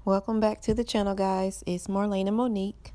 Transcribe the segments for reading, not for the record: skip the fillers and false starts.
Welcome back to the channel, guys. It's Marlene and Monique.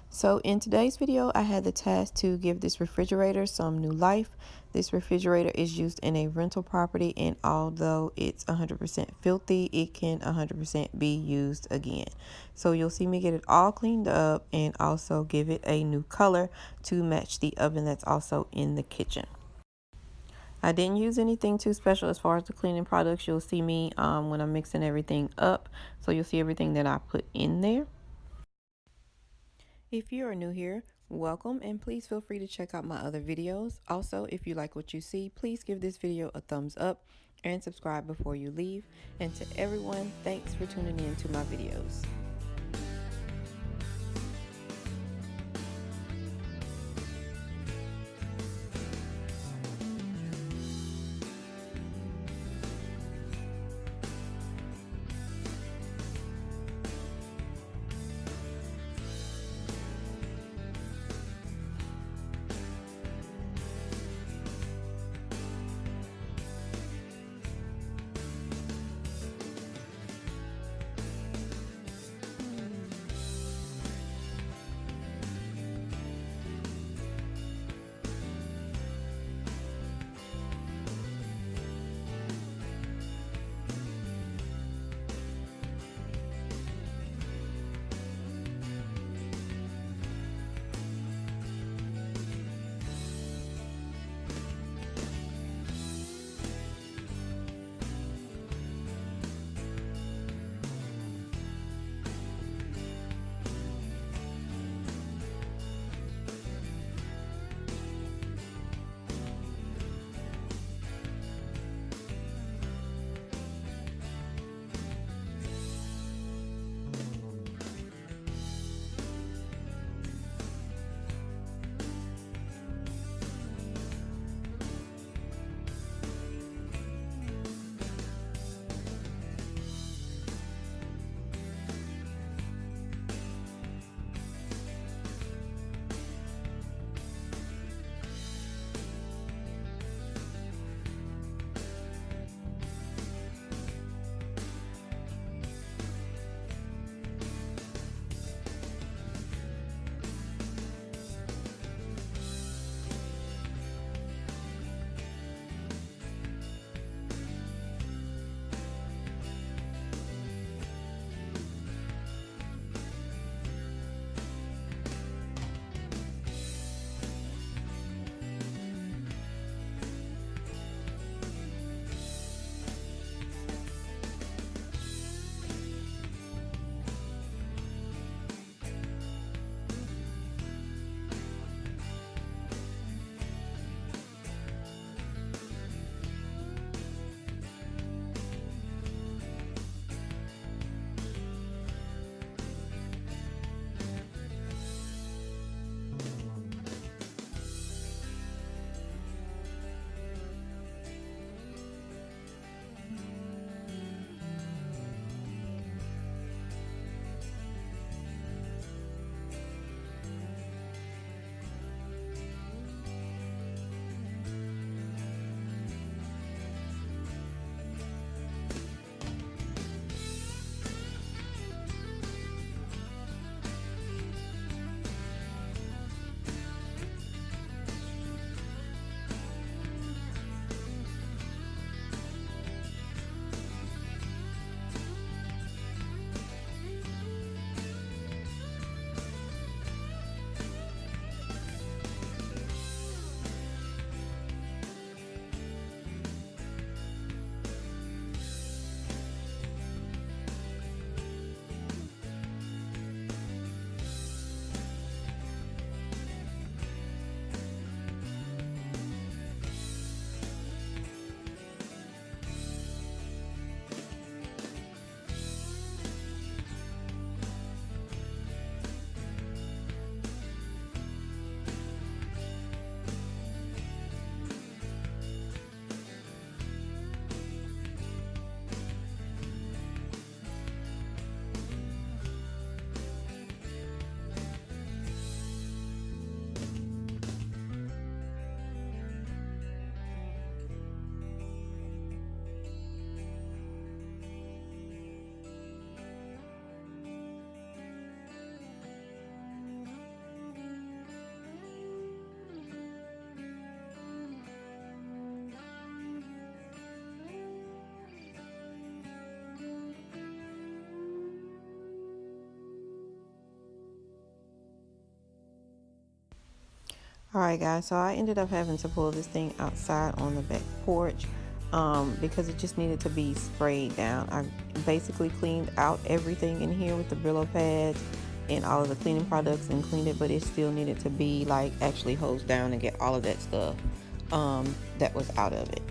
So in today's video, I had the task to give this refrigerator some new life. This refrigerator is used in a rental property, and although it's 100% filthy, it can 100% be used again. So you'll see me get it all cleaned up and also give it a new color to match the oven that's also in the kitchen. I didn't use anything too special as far as the cleaning products. You'll see me when I'm mixing everything up. So you'll see everything that I put in there. If you are new here, welcome, and please feel free to check out my other videos. Also, if you like what you see, please give this video a thumbs up and subscribe before you leave. And to everyone, thanks for tuning in to my videos. Alright guys, so I ended up having to pull this thing outside on the back porch because it just needed to be sprayed down. I basically cleaned out everything in here with the Brillo pads and all of the cleaning products and cleaned it, but it still needed to be like actually hosed down and get all of that stuff that was out of it.